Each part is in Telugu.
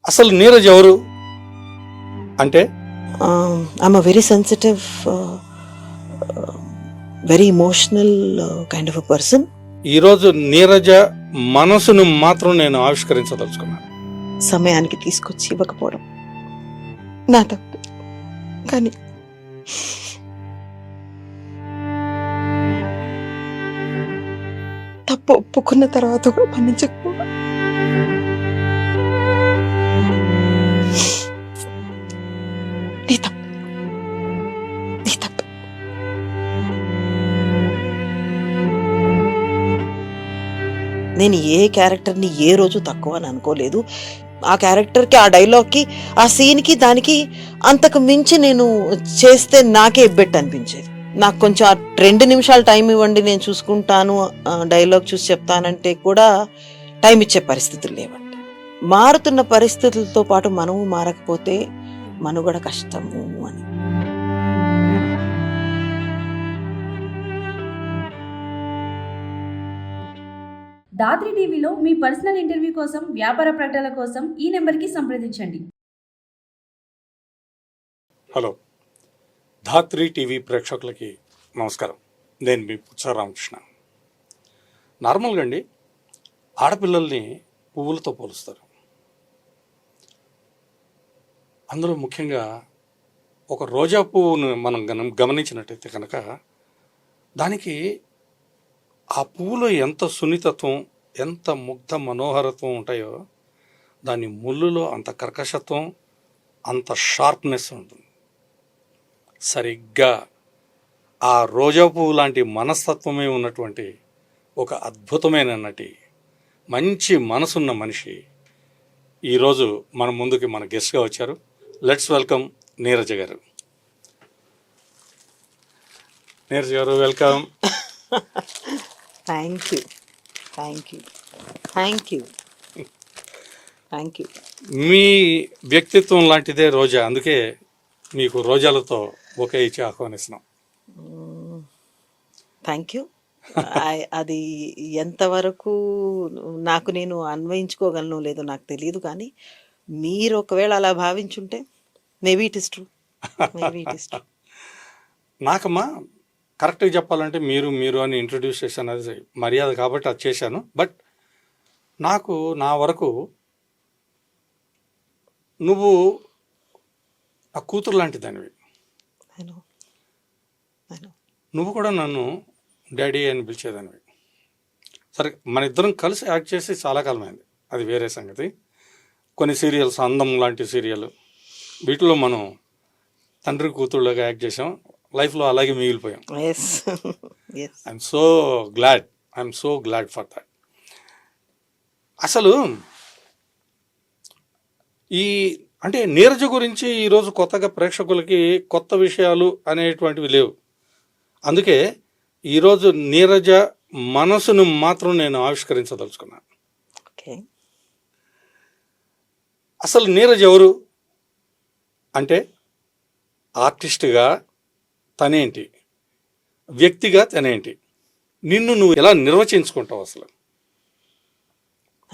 అసలు నీరజ్ ఎవరు అంటే I'm a very sensitive, very emotional kind of a person. ఈరోజు నీరజ మనసును మాత్రం నేను ఆవిష్కరించదలుచుకున్నాను. సమయానికి తీసుకొచ్చి ఇవ్వకపోవడం నా తప్పు, కానీ తప్పు ఒప్పుకున్న తర్వాత కూడా మన్నించకపోవడం నీ తప్పు, నీ తప్పు. నేను ఏ క్యారెక్టర్ని ఏ రోజు తక్కువ అని అనుకోలేదు. ఆ క్యారెక్టర్కి, ఆ డైలాగ్కి, ఆ సీన్కి, దానికి అంతకు మించి నేను చేస్తే నాకే ఇబ్బెట్టు అనిపించేది. నాకు కొంచెం ఆ 2 నిమిషాలు టైం ఇవ్వండి, నేను చూసుకుంటాను, డైలాగ్ చూసి చెప్తానంటే కూడా టైం ఇచ్చే పరిస్థితులు లేవండి. మారుతున్న పరిస్థితులతో పాటు మనము మారకపోతే మనుగడ కష్టము అని. దాత్రి టీవీలో మీ పర్సనల్ ఇంటర్వ్యూ కోసం, వ్యాపార ప్రకటనల కోసం ఈ నెంబర్కి సంప్రదించండి. హలో, ధాత్రి టీవీ ప్రేక్షకులకి నమస్కారం. నేను మీ పుచ్చ రామకృష్ణ. నార్మల్గా అండి, ఆడపిల్లల్ని పువ్వులతో పోలుస్తారు. అందులో ముఖ్యంగా ఒక రోజా పువ్వును మనం గమనించినట్టయితే కనుక దానికి ఆ పువ్వులో ఎంత సున్నితత్వం, ఎంత ముగ్ధ మనోహరత్వం ఉంటాయో, దాని ముళ్ళులో అంత కర్కశత్వం, అంత షార్ప్నెస్ ఉంటుంది. సరిగ్గా ఆ రోజా పువ్వు లాంటి మనస్తత్వమే ఉన్నటువంటి ఒక అద్భుతమైన నటి, మంచి మనసున్న మనిషి ఈరోజు మన ముందుకి మన గెస్ట్గా వచ్చారు. Let's welcome Neeraja garu. Neeraja garu, welcome. Thank you, thank you, thank you, thank you. మీ వ్యక్తిత్వం లాంటిదే రోజా, అందుకే మీకు రోజాలతో ఒకే ఇచ్చి ఆహ్వానిస్తున్నాం. Thank you. అది ఎంతవరకు నాకు నేను అన్వయించుకోగలను లేదో నాకు తెలియదు, కానీ మీరు ఒకవేళ అలా భావించుంటే maybe it is true, maybe it is true. నాకమ్మా కరెక్ట్గా చెప్పాలంటే మీరు మీరు అని ఇంట్రడ్యూస్ చేశాను, అది మర్యాద కాబట్టి అది చేశాను. బట్ నాకు నా వరకు నువ్వు నా కూతురు లాంటి దానివి. నువ్వు కూడా నన్ను డాడీ అని పిలిచేదానివి. సరే, మన ఇద్దరం కలిసి యాక్ట్ చేసి చాలా కాలమైంది, అది వేరే సంగతి. కొన్ని సీరియల్స్, అందం లాంటి సీరియల్, వీటిలో మనం తండ్రి కూతుళ్ళగా యాక్ట్ చేసాం. లైఫ్లో అలాగే మిగిలిపోయాం. I'm so glad for that. అసలు ఈ అంటే నీరజ గురించి ఈరోజు కొత్తగా ప్రేక్షకులకి కొత్త విషయాలు అనేటువంటివి లేవు. అందుకే ఈరోజు నీరజ మనసును మాత్రం నేను ఆవిష్కరించదలుచుకున్నాను. అసలు నీరజ్ ఎవరు అంటే, ఆర్టిస్ట్గా తనేంటి, వ్యక్తిగా తనేంటి, నిన్ను నువ్వు ఎలా నిర్వచించుకుంటావు అసలు?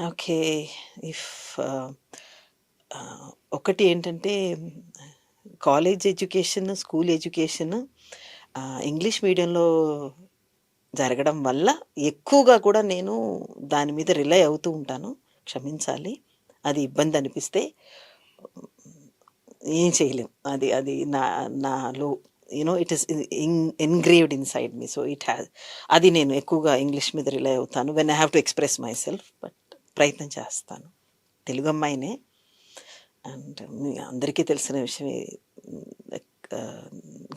ఓకే, ఒకటి ఏంటంటే, college education, school education English మీడియంలో జరగడం వల్ల ఎక్కువగా కూడా నేను దాని మీద రిలై అవుతూ ఉంటాను. క్షమించాలి, అది ఇబ్బంది అనిపిస్తే ఏం చేయలేం. అది అది నాలో it is engraved in side me. So it has, అది నేను ఎక్కువగా ఇంగ్లీష్ మీద రిలై అవుతాను when I have to express my self. But ప్రయత్నం చేస్తాను. తెలుగు అమ్మాయినే, అండ్ మీ అందరికీ తెలిసిన విషయమే,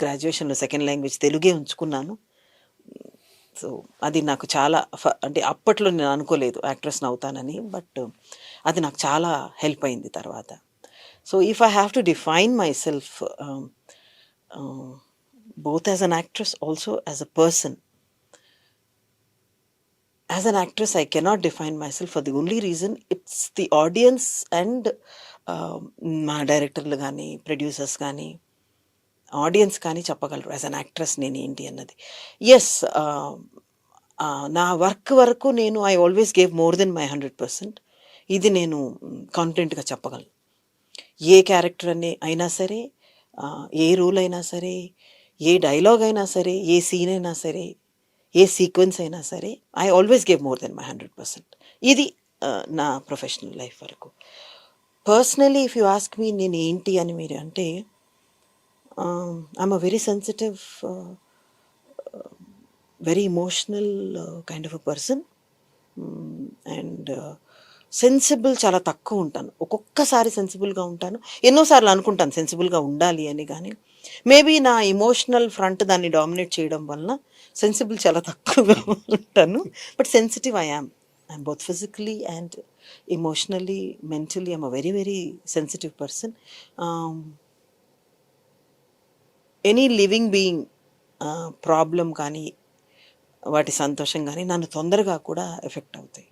గ్రాడ్యుయేషన్లో సెకండ్ లాంగ్వేజ్ తెలుగే ఉంచుకున్నాను. సో అది నాకు చాలా అంటే అప్పట్లో నేను అనుకోలేదు యాక్ట్రెస్ని అవుతానని, బట్ అది నాకు చాలా హెల్ప్ అయింది తర్వాత. So if I have to define my self both as an actress, also as a person. As an actress, I cannot define myself for the only reason it's the audience and మా డైరెక్టర్లు కానీ, ప్రొడ్యూసర్స్ కానీ, ఆడియన్స్ కానీ చెప్పగలరు యాజ్ అన్ యాక్ట్రెస్ నేను ఏంటి అన్నది. ఎస్, నా వర్క్ వరకు నేను I always gave more than my 100%. ఇది నేను కాన్ఫిడెంట్గా చెప్పగలను. ఏ క్యారెక్టర్ అయినా సరే, ఏ రోల్ అయినా సరే, ఏ డైలాగ్ అయినా సరే, ఏ సీన్ అయినా సరే, ఏ సీక్వెన్స్ అయినా సరే, I always give more than my 100%. ఇది నా ప్రొఫెషనల్ లైఫ్ వరకు. Personally if you ask me నేను ఏంటి అని మీరు అంటే, I'm a very sensitive, very emotional kind of a person. And sensible చాలా తక్కువ ఉంటాను. ఒక్కొక్కసారి సెన్సిబుల్గా ఉంటాను, ఎన్నోసార్లు అనుకుంటాను సెన్సిబుల్గా ఉండాలి అని, కానీ మేబీ నా ఎమోషనల్ ఫ్రంట్ దాన్ని డామినేట్ చేయడం వలన సెన్సిబుల్ చాలా తక్కువగా ఉంటాను. But sensitive I'm both physically and emotionally, mentally I'm a very very sensitive person. Any living being problem కానీ వాటి సంతోషం కానీ నన్ను తొందరగా కూడా ఎఫెక్ట్ అవుతాయి.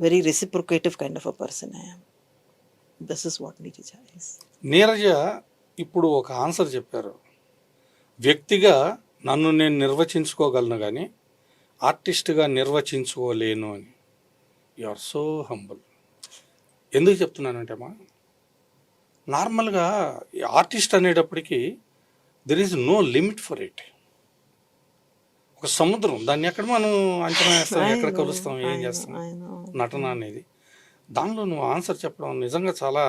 Very reciprocative kind of a person I am. This is what Neeraja is. Neeraja ఇప్పుడు ఒక ఆన్సర్ చెప్పారు, వ్యక్తిగా నన్ను నేను నిర్వచించుకోగలను కానీ ఆర్టిస్ట్గా నిర్వచించుకోలేను అని. You are so humble. ఎందుకు చెప్తున్నానంటే అమ్మా, నార్మల్గా ఆర్టిస్ట్ అనేటప్పటికీ there is no limit for it. ఒక సముద్రం, దాన్ని ఎక్కడ మనం అంచనా వేస్తాం, ఎక్కడ కలుస్తాం, ఏం చేస్తాం, నటన అనేది. దానిలో నువ్వు ఆన్సర్ చెప్పడం నిజంగా చాలా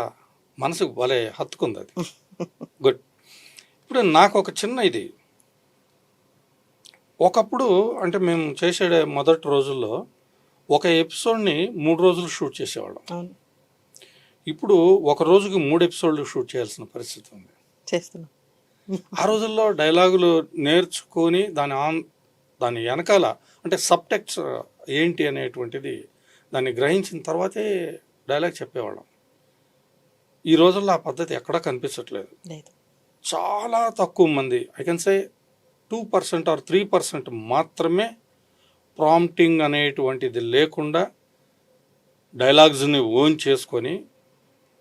మనసుకు భలే హత్తుకుంది. అది గుడ్. ఇప్పుడు నాకు ఒక చిన్న ఇది, ఒకప్పుడు అంటే మేము చేసే మొదటి రోజుల్లో ఒక ఎపిసోడ్ని 3 రోజులు షూట్ చేసేవాళ్ళం. ఇప్పుడు ఒక రోజుకి 3 ఎపిసోడ్లు షూట్ చేయాల్సిన పరిస్థితి ఉంది. చేస్తున్నాం. ఆ రోజుల్లో డైలాగులు నేర్చుకొని దాని వెనకాల అంటే సబ్ టెక్స్ట్ ఏంటి అనేటువంటిది దాన్ని గ్రహించిన తర్వాతే డైలాగ్ చెప్పేవాళ్ళం. ఈ రోజుల్లో ఆ పద్ధతి ఎక్కడా కనిపించట్లేదు. చాలా తక్కువ మంది, ఐ కెన్ సే 2% ఆర్ 3% మాత్రమే ప్రాంప్టింగ్ అనేటువంటిది లేకుండా డైలాగ్స్ని ఓన్ చేసుకొని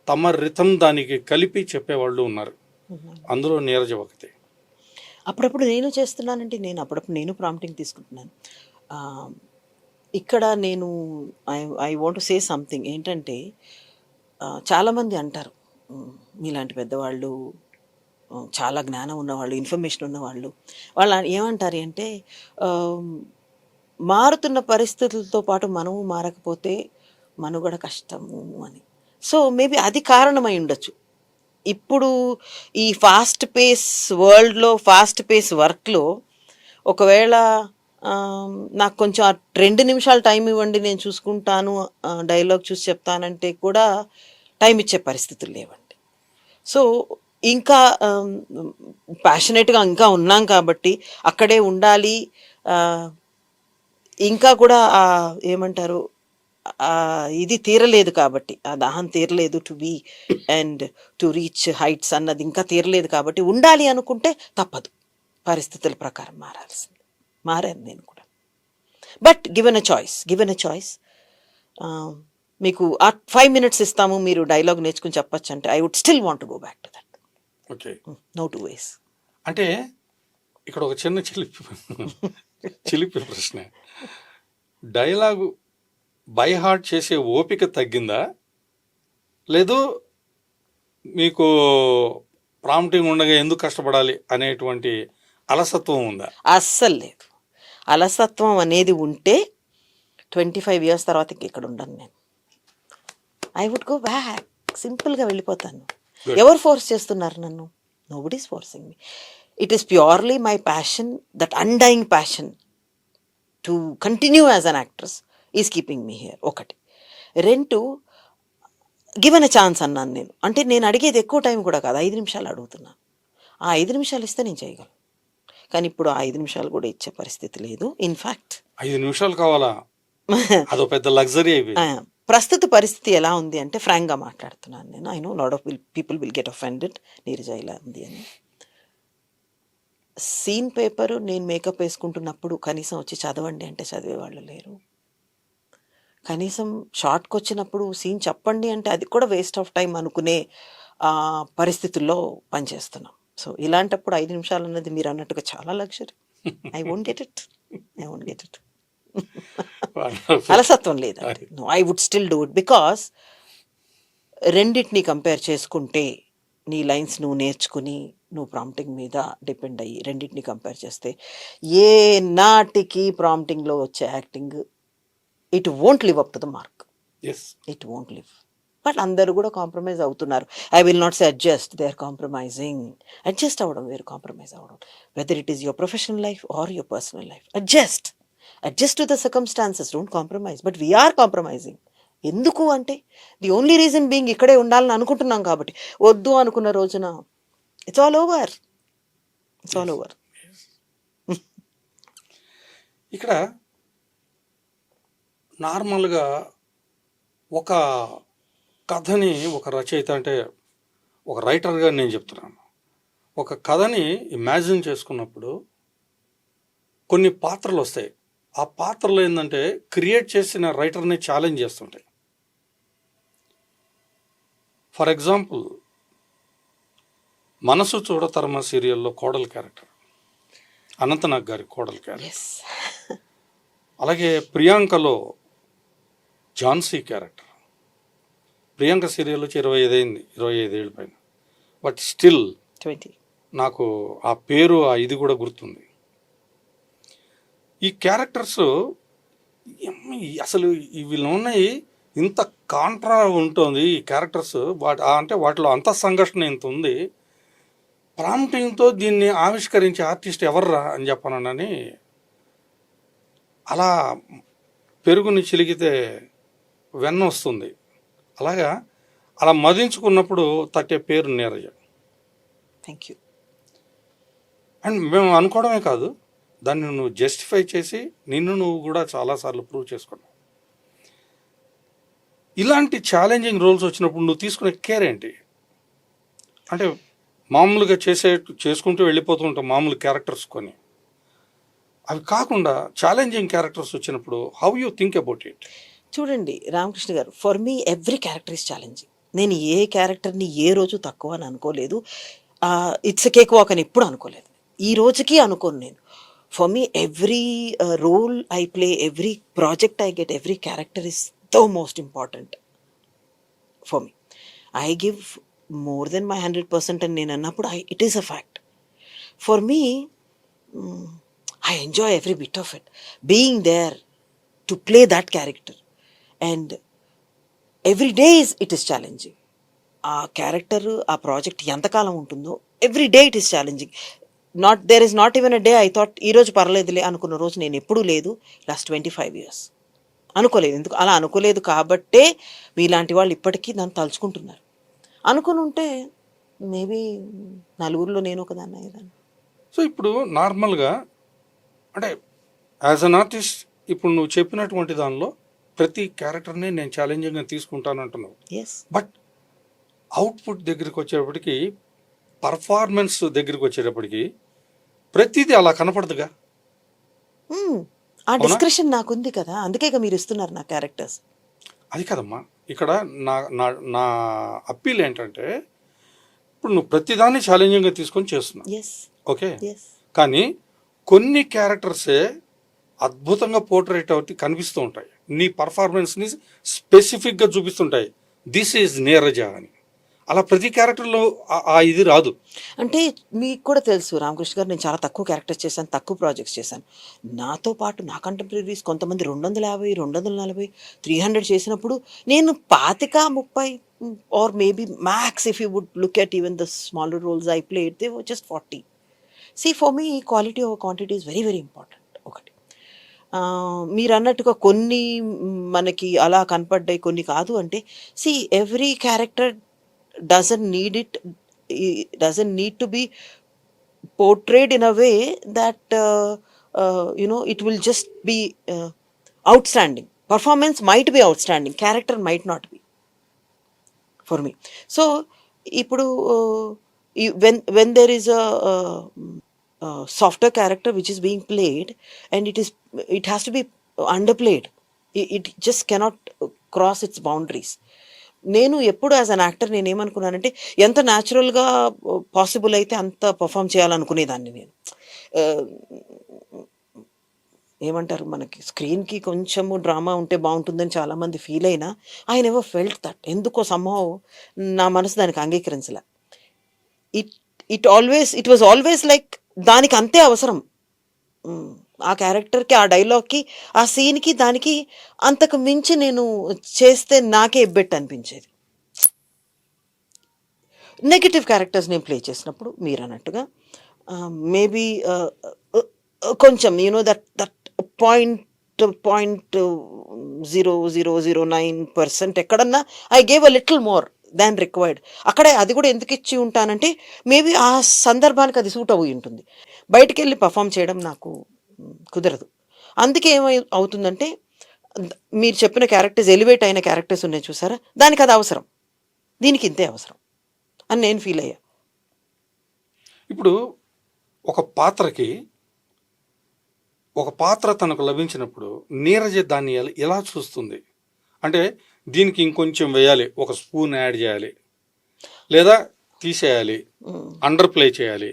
తమ రిథం దానికి కలిపి చెప్పేవాళ్ళు ఉన్నారు. అందులో నీరజ ఒకటి. అప్పుడప్పుడు నేను చేస్తున్నానంటే, అప్పుడప్పుడు నేను ప్రాంప్టింగ్ తీసుకుంటున్నాను. ఇక్కడ నేను I want to say something ఏంటంటే, చాలామంది అంటారు మీలాంటి పెద్దవాళ్ళు, చాలా జ్ఞానం ఉన్నవాళ్ళు, ఇన్ఫర్మేషన్ ఉన్నవాళ్ళు, వాళ్ళు ఏమంటారు అంటే, మారుతున్న పరిస్థితులతో పాటు మనము మారకపోతే మనుగడ కష్టము అని. సో మేబీ అది కారణమై ఉండొచ్చు. ఇప్పుడు ఈ ఫాస్ట్ పేస్ వరల్డ్లో, ఫాస్ట్ పేస్ వర్క్లో ఒకవేళ నాకు కొంచెం 2 నిమిషాలు టైం ఇవ్వండి నేను చూసుకుంటాను, డైలాగ్ చూసి చెప్తానంటే కూడా టైం ఇచ్చే పరిస్థితులు లేవండి. సో ఇంకా ప్యాషనేట్గా ఇంకా ఉన్నాం కాబట్టి అక్కడే ఉండాలి. ఇంకా కూడా ఏమంటారు, ఇది తీరలేదు కాబట్టి, ఆ దాహం తీరలేదు, to be and to reach heights అన్నది ఇంకా తీరలేదు కాబట్టి ఉండాలి అనుకుంటే తప్పదు, పరిస్థితుల ప్రకారం మారాల్సింది. మారాను నేను కూడా. బట్ గివెన్ అ చాయిస్ మీకు 5 minutes ఇస్తాము, మీరు డైలాగ్ నేర్చుకుని చెప్పచ్చు అంటే I would still want to go back to that. Okay, no 2 ways. అంటే ఇక్కడ ఒక చిన్న చిలిపి ప్రశ్న, డైలాగు బై హార్ట్ చేసే ఓపిక తగ్గిందా, లేదు మీకు ప్రాంప్టింగ్ ఉండగా ఎందుకు కష్టపడాలి అనేటువంటి అలసత్వం ఉందా? అస్సలు లేదు. అలసత్వం అనేది ఉంటే 25 years తర్వాత ఇక్కడ ఉండను నేను. ఐ వుడ్ గో బ్యాక్, సింపుల్గా వెళ్ళిపోతాను. ఎవరు ఫోర్స్ చేస్తున్నారు నన్ను? Nobody is forcing me. It is purely my passion, that undying passion to continue as an actress is keeping me here. 1. 2, given a chance అన్నాను నేను. అంటే నేను అడిగేది ఎక్కువ టైం కూడా కాదు, 5 నిమిషాలు అడుగుతున్నాను. ఆ 5 నిమిషాలు ఇస్తే నేను చేయగలను. కానీ ఇప్పుడు ఆ 5 నిమిషాలు కూడా ఇచ్చే పరిస్థితి లేదు. ఇన్ఫ్యాక్ట్ 5 నిమిషాలు కావాలా? అదో పెద్ద లగ్జరీ అయిపోయింది. ప్రస్తుత పరిస్థితి ఎలా ఉంది అంటే, ఫ్రాంక్గా మాట్లాడుతున్నాను నేను. I know lot of people will get offended, Neeraja ఇలా ఉంది అని. సీన్ పేపరు నేను మేకప్ వేసుకుంటున్నప్పుడు కనీసం వచ్చి చదవండి అంటే చదివేవాళ్ళు లేరు. కనీసం షార్ట్కి వచ్చినప్పుడు సీన్ చెప్పండి అంటే అది కూడా వేస్ట్ ఆఫ్ టైం అనుకునే పరిస్థితుల్లో పనిచేస్తున్నాం. సో ఇలాంటప్పుడు 5 నిమిషాలు అన్నది మీరు అన్నట్టుగా చాలా luxury. I won't get it. అలసత్వం లేదండి. No, I would still do it because రెండిటిని కంపేర్ చేసుకుంటే నీ లైన్స్ నువ్వు నేర్చుకుని నువ్వు ప్రాంప్టింగ్ మీద డిపెండ్ అయ్యి రెండింటిని కంపేర్ చేస్తే ఏ నాటికి ప్రాంప్టింగ్లో వచ్చే acting it won't live up to the mark. Yes, it won't live. But అందరూ కూడా కాంప్రమైజ్ అవుతున్నారు. I will not say adjust, they are compromising. Adjust అవ్వడం వేరు, కాంప్రమైజ్ అవ్వడం. Whether it is your professional life or your personal life, adjust to the circumstances, don't compromise. But we are compromising. ఎందుకు అంటే ది ఓన్లీ రీజన్ బీయింగ్ ఇక్కడే ఉండాలని అనుకుంటున్నాం కాబట్టి. వద్దు అనుకున్న రోజున ఇట్స్ ఆల్ ఓవర్. ఇక్కడ నార్మల్గా ఒక కథని ఒక రచయిత అంటే ఒక రైటర్గా నేను చెప్తున్నాను, ఒక కథని ఇమాజిన్ చేసుకున్నప్పుడు కొన్ని పాత్రలు వస్తాయి. ఆ పాత్రలు ఏంటంటే క్రియేట్ చేసిన రైటర్ని ఛాలెంజ్ చేస్తుంటాయి. ఫర్ ఎగ్జాంపుల్, మనసు చూడతరమ సీరియల్లో కోడలు క్యారెక్టర్, అనంతనాగ్ గారి కోడలు క్యారెక్టర్. అలాగే ప్రియాంకలో ఝాన్సీ క్యారెక్టర్. ప్రియాంక సీరియల్ వచ్చి 25 అయింది, 25 ఏళ్ళ పైన. బట్ స్టిల్ 20 నాకు ఆ పేరు ఆ ఇది కూడా గుర్తుంది. ఈ క్యారెక్టర్స్ అసలు వీళ్ళు ఉన్నాయి, ఇంత కాంట్రా ఉంటుంది ఈ క్యారెక్టర్స్. అంటే వాటిలో అంత సంఘర్షణ ఇంత ఉంది. ప్రాంప్టింగ్తో దీన్ని ఆవిష్కరించే ఆర్టిస్ట్ ఎవర్రా అని చెప్పానని అలా పెరుగుని చిలికితే వెన్న వస్తుంది. అలాగా అలా మదించుకున్నప్పుడు తట్టే పేరు నీరజ. Thank you. అండ్ మేము అనుకోవడమే కాదు, దాన్ని నువ్వు జస్టిఫై చేసి నిన్ను నువ్వు కూడా చాలాసార్లు ప్రూవ్ చేసుకున్నావు. ఇలాంటి ఛాలెంజింగ్ రోల్స్ వచ్చినప్పుడు నువ్వు తీసుకునే కేర్ ఏంటి? అంటే మామూలుగా చేసుకుంటూ వెళ్ళిపోతూ ఉంటాం మామూలు క్యారెక్టర్స్ కొని. అవి కాకుండా ఛాలెంజింగ్ క్యారెక్టర్స్ వచ్చినప్పుడు how you think about it? చూడండి రామకృష్ణ గారు, for me every character is challenging. నేను ఏ క్యారెక్టర్ని ఏ రోజు తక్కువ అని అనుకోలేదు. ఇట్స్ కేక్ వాక్ అని ఎప్పుడు అనుకోలేదు, ఈ రోజుకి అనుకోను నేను. For me every role I play, every project I get, every character is the most important for me. I give more than my 100% అని నేను అన్నప్పుడు it is a fact. For me I enjoy every bit of it. Being there to play that character. And every day it is challenging. ఆ క్యారెక్టర్, ఆ ప్రాజెక్ట్ ఎంతకాలం ఉంటుందో every day it is challenging. There is not even a day I thought ఈరోజు పర్లేదులే అనుకున్న రోజు నేను ఎప్పుడూ లేదు. లాస్ట్ 25 years అనుకోలేదు. ఎందుకు అలా అనుకోలేదు కాబట్టే మీలాంటి వాళ్ళు ఇప్పటికీ నన్ను తలుచుకుంటున్నారు. అనుకుని ఉంటే మేబీ నలుగురిలో నేను ఒకదాన్ని అయ్యేదాన్ని. సో ఇప్పుడు నార్మల్గా అంటే యాజ్ అన్ ఆర్టిస్ట్ ఇప్పుడు నువ్వు చెప్పినటువంటి దానిలో ప్రతి క్యారెక్టర్ని నేను ఛాలెంజింగ్గా తీసుకుంటాను అంటున్నావు. బట్ అవుట్పుట్ దగ్గరికి వచ్చేటప్పటికి, పర్ఫార్మెన్స్ దగ్గరికి వచ్చేటప్పటికి ప్రతిదీ అలా కనపడదుగా. ఆ డిస్క్రిప్షన్ నాకుంది కదా, అందుకే మీరు ఇస్తున్నారు నా క్యారెక్టర్స్. అది కదమ్మా, ఇక్కడ నా నా నా అప్పీల్ ఏంటంటే, ఇప్పుడు నువ్వు ప్రతిదాన్ని ఛాలెంజింగ్గా తీసుకొని చేస్తున్నావు, ఓకే. కానీ కొన్ని క్యారెక్టర్సే అద్భుతంగా పోర్ట్రేట్ అవుతూ కనిపిస్తూ ఉంటాయి, నీ పర్ఫార్మెన్స్ని స్పెసిఫిక్గా చూపిస్తుంటాయి, దిస్ ఈజ్ నీరజ అని. అలా ప్రతి క్యారెక్టర్లో ఆ ఇది రాదు. అంటే మీకు కూడా తెలుసు రామకృష్ణ గారు, నేను చాలా తక్కువ క్యారెక్టర్స్ చేశాను, తక్కువ ప్రాజెక్ట్స్ చేశాను. నాతో పాటు నా కంటెంపరీస్ కొంతమంది 250, 240, 300 చేసినప్పుడు నేను 25, 30 or maybe max if you would look at even the smaller roles I played, they were just 40. See, for me, quality over quantity is very, very important. ఒకటి మీరు అన్నట్టుగా కొన్ని మనకి అలా కనపడ్డాయి, కొన్ని కాదు అంటే, see every character doesn't need to be portrayed in a way that it will just be outstanding. Performance might be outstanding, character might not be for me. So ఇప్పుడు when there is a softer character which is being played and it has to be underplayed, it just cannot cross its boundaries. నేను ఎప్పుడు యాజ్ అన్ యాక్టర్ నేను ఏమనుకున్నానంటే, ఎంత న్యాచురల్గా పాసిబుల్ అయితే అంత పర్ఫామ్ చేయాలనుకునేదాన్ని నేను. ఏమంటారు, మనకి స్క్రీన్కి కొంచెము డ్రామా ఉంటే బాగుంటుందని చాలామంది ఫీల్ అయినా ఆయన ఎవో ఫెల్ట్ దట్, ఎందుకో సంహవ్ నా మనసు దానికి అంగీకరించలే. It it was always like దానికి అంతే అవసరం. ఆ క్యారెక్టర్కి, ఆ డైలాగ్కి, ఆ సీన్కి, దానికి అంతకు మించి నేను చేస్తే నాకే ఎబ్బెట్టు అనిపించేది. నెగిటివ్ క్యారెక్టర్స్ నేను ప్లే చేసినప్పుడు మీరు అన్నట్టుగా మేబీ కొంచెం దట్ పాయింట్ 0.009% ఎక్కడన్నా I gave a little more than required. అక్కడే అది కూడా ఎందుకు ఇచ్చి ఉంటానంటే మేబీ ఆ సందర్భానికి అది సూట్ అయి ఉంటుంది. బయటికి వెళ్ళి పర్ఫామ్ చేయడం నాకు కుదరదు. అందుకే అవుతుందంటే మీరు చెప్పిన క్యారెక్టర్స్, ఎలివేట్ అయిన క్యారెక్టర్స్ ఉన్నాయి చూసారా, దానికి అది అవసరం, దీనికి ఇంతే అవసరం అని నేను ఫీల్ అయ్యా. ఇప్పుడు ఒక పాత్ర తనకు లభించినప్పుడు నీరజ దాన్ని ఎలా చూస్తుంది? అంటే దీనికి ఇంకొంచెం వేయాలి, ఒక స్పూన్ యాడ్ చేయాలి, లేదా తీసేయాలి, అండర్ ప్లే చేయాలి,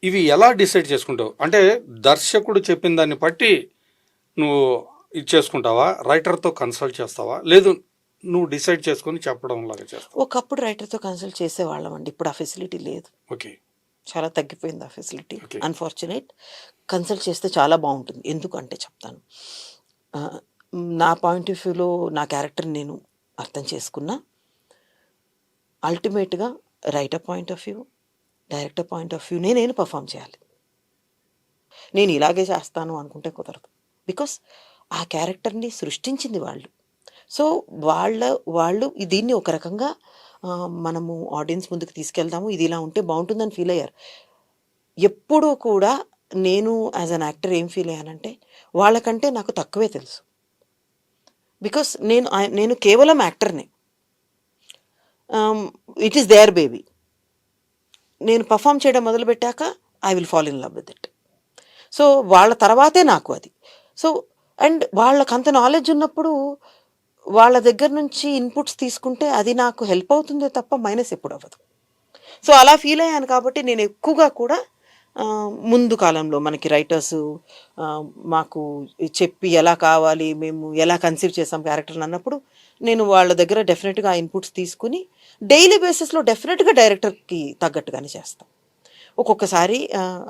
ఇవి ఎలా డిసైడ్ చేసుకుంటావు? అంటే దర్శకుడు చెప్పిన దాన్ని బట్టి నువ్వు ఇది చేసుకుంటావా, రైటర్తో కన్సల్ట్ చేస్తావా, లేదు నువ్వు డిసైడ్ చేసుకొని చెప్పడం లాగా చేస్తావా? ఒకప్పుడు రైటర్తో కన్సల్ట్ చేసేవాళ్ళం అండి, ఇప్పుడు ఆ ఫెసిలిటీ లేదు. ఓకే, చాలా తగ్గిపోయింది ఆ ఫెసిలిటీ. Okay. అన్ఫార్చునేట్. కన్సల్ట్ చేస్తే చాలా బాగుంటుంది. ఎందుకంటే చెప్తాను, ఆ, నా పాయింట్ ఆఫ్ వ్యూలో నా క్యారెక్టర్ని నేను అర్థం చేసుకున్నా. అల్టిమేట్గా writer point of view, director point of view నేను పర్ఫామ్ చేయాలి. నేను ఇలాగే చేస్తాను అనుకుంటే కుదరదు. బికాస్ ఆ క్యారెక్టర్ని సృష్టించింది వాళ్ళు. సో వాళ్ళు దీన్ని ఒక రకంగా మనము ఆడియన్స్ ముందుకు తీసుకెళ్దాము, ఇది ఇలా ఉంటే బాగుంటుందని ఫీల్ అయ్యారు. ఎప్పుడూ కూడా నేను యాజ్ అన్ యాక్టర్ ఏం ఫీల్ అయ్యానంటే వాళ్ళకంటే నాకు తక్కువే తెలుసు. బికాస్ నేను కేవలం యాక్టర్నే. It is there baby. నేను పర్ఫామ్ చేయడం మొదలుపెట్టాక I will fall in love with it. So వాళ్ళ తర్వాతే నాకు అది. సో అండ్ వాళ్ళకి అంత నాలెడ్జ్ ఉన్నప్పుడు వాళ్ళ దగ్గర నుంచి ఇన్పుట్స్ తీసుకుంటే అది నాకు హెల్ప్ అవుతుందే తప్ప మైనస్ ఎప్పుడు అవ్వదు. సో అలా ఫీల్ అయ్యాను కాబట్టి నేను ఎక్కువగా కూడా ముందు కాలంలో మనకి రైటర్స్ మాకు చెప్పి ఎలా కావాలి, మేము ఎలా కన్సీవ్ చేసాం క్యారెక్టర్ని అన్నప్పుడు నేను వాళ్ళ దగ్గర డెఫినెట్గా ఆ ఇన్పుట్స్ తీసుకుని డైలీ బేసిస్లో డెఫినెట్గా డైరెక్టర్కి తగ్గట్టుగానే చేస్తాం. ఒక్కొక్కసారి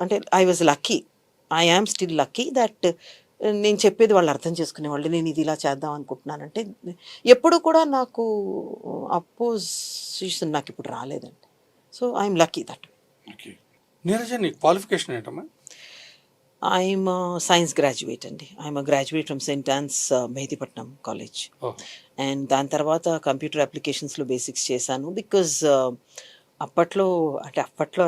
అంటే I was lucky, I am still lucky that నేను చెప్పేది వాళ్ళు అర్థం చేసుకునేవాళ్ళు. నేను ఇది ఇలా చేద్దాం అనుకుంటున్నానంటే ఎప్పుడు కూడా నాకు అపోజిషన్ నాకు ఇప్పుడు రాలేదండి. So I'm lucky that. Okay. Neeraja, నీ క్వాలిఫికేషన్ ఏంటమ్మా? ఐఎమ్ సైన్స్ గ్రాడ్యుయేట్ అండి. I'm graduate from Saint Ann's Mehdipatnam college. And దాని తర్వాత కంప్యూటర్ అప్లికేషన్స్లో బేసిక్స్ చేశాను. బికాజ్ అప్పట్లో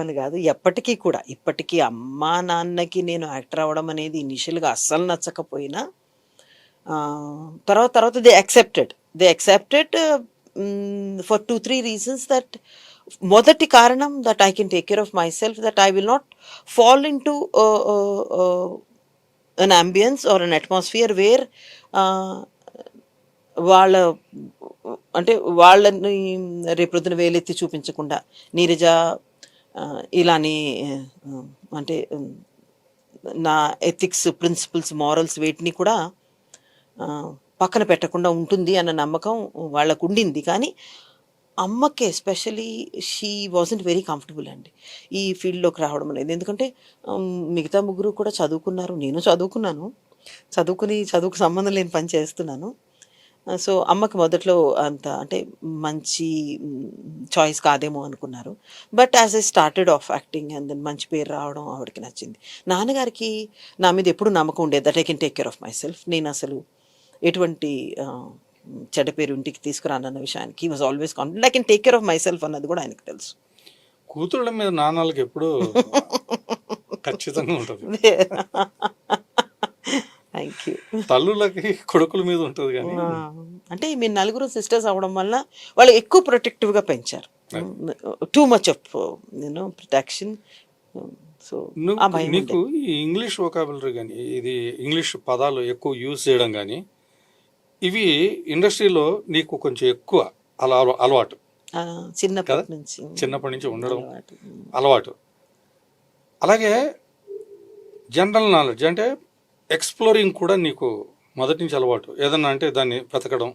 అని కాదు, ఎప్పటికీ కూడా ఇప్పటికీ అమ్మా నాన్నకి నేను యాక్టర్ అవ్వడం అనేది ఇనిషియల్గా అస్సలు నచ్చకపోయినా తర్వాత they accepted for 2-3 reasons. That మొదటి కారణం that I can take care of my self, that I will not fall in to an ambience or an atmosphere where వాళ్ళని రేపొద్దున వేలెత్తి చూపించకుండా నీరజ ఇలానే అంటే నా ఎథిక్స్, ప్రిన్సిపల్స్, మారల్స్ వేటిని కూడా పక్కన పెట్టకుండా ఉంటుంది అన్న నమ్మకం వాళ్ళకు ఉండింది. కానీ అమ్మకి especially she wasn't very comfortable అండి ఈ ఫీల్డ్లోకి రావడం అనేది. ఎందుకంటే మిగతా ముగ్గురు కూడా చదువుకున్నారు, నేను చదువుకున్నాను, చదువుకు సంబంధం లేని పని చేస్తున్నాను. సో అమ్మకి మొదట్లో అంత అంటే మంచి చాయిస్ కాదేమో అనుకున్నారు. But as I started off acting and then మంచి పేరు రావడం ఆవిడకి నచ్చింది. నాన్నగారికి నా మీద ఎప్పుడు నమ్మకం ఉండేది that I can take care of my self. నేను అసలు ఎటువంటి చెడ్డ పేరు ఇంటికి తీసుకురానన్న విషయానికి was always confident. I can take care of my self అన్నది కూడా ఆయనకు తెలుసు. కూతుళ్ళ మీద నాన్నలకి ఎప్పుడు ఖచ్చితంగా ఉంటుంది. Thank you. తల్లులకి కొడుకుల మీద ఉంటుంది. కానీ అంటే మీరు నలుగురు సిస్టర్స్ అవ్వడం వల్ల వాళ్ళు ఎక్కువ ప్రొటెక్టివ్గా పెంచారు. Too much of protection. So నీకు ఈ ఇంగ్లీష్ వొకాబులరీ కానీ, ఇది ఇంగ్లీష్ పదాలు ఎక్కువ యూజ్ చేయడం కానీ, ఇవి ఇండస్ట్రీలో నీకు కొంచెం ఎక్కువ అలవాటు చిన్నప్పటి నుంచి ఉండడం అలవాటు. అలాగే జనరల్ నాలెడ్జ్ అంటే ఎక్స్ప్లోరింగ్ కూడా నీకు మొదటి నుంచి అలవాటు. ఏదన్నా అంటే దాన్ని వెతకడం,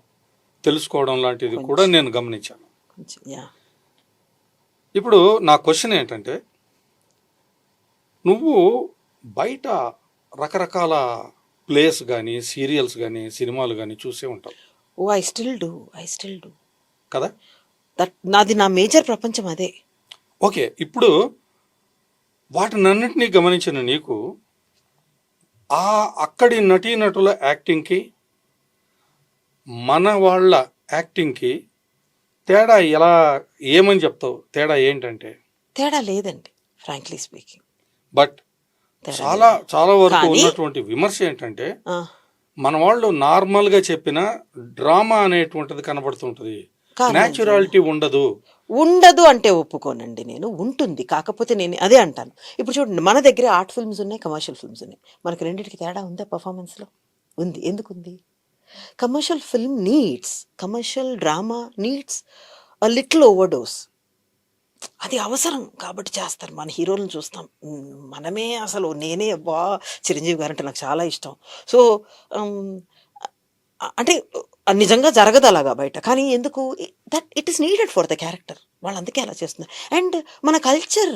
తెలుసుకోవడం లాంటిది కూడా నేను గమనించాను. కొంచెం యా. ఇప్పుడు నా క్వశ్చన్ ఏంటంటే, నువ్వు బయట రకరకాల ప్లేస్ కానీ, సీరియల్స్ కానీ, సినిమాలు కానీ చూసే ఉంటావు ఓ ఐ స్టిల్ డూ కదా? నాది నా మేజర్ ప్రపంచం అదే. ఓకే, ఇప్పుడు వాటినన్నింటినీ గమనించిన నీకు అక్కడి నటీనటుల యాక్టింగ్కి మన వాళ్ళ యాక్టింగ్కి తేడా ఏమని చెప్తావు? తేడా ఏంటంటే? తేడా లేదండి, ఫ్రాంక్లీ స్పీకింగ్. బట్ చాలా చాలా వరకు ఉన్నటువంటి విమర్శ ఏంటంటే, మన వాళ్ళు నార్మల్గా చెప్పిన డ్రామా అనేటువంటిది కనబడుతుంటుంది, న్యాచురాలిటీ ఉండదు అంటే ఒప్పుకోనండి నేను. ఉంటుంది, కాకపోతే నేను అదే అంటాను. ఇప్పుడు చూడండి, మన దగ్గర ఆర్ట్ ఫిల్మ్స్ ఉన్నాయి, కమర్షియల్ ఫిల్మ్స్ ఉన్నాయి. మనకి రెండింటికి తేడా ఉందా పర్ఫార్మెన్స్లో? ఉంది. ఎందుకుంది? Commercial film needs, commercial drama needs a little overdose. అది అవసరం కాబట్టి చేస్తారు. మన హీరోలను చూస్తాం, మనమే అసలు నేనే చిరంజీవి గారు అంటే నాకు చాలా ఇష్టం. సో అంటే నిజంగా జరగదు అలాగా బయట, కానీ ఎందుకు? That it is needed for the character. వాళ్ళు అందుకే అలా చేస్తున్నారు. అండ్ మన కల్చర్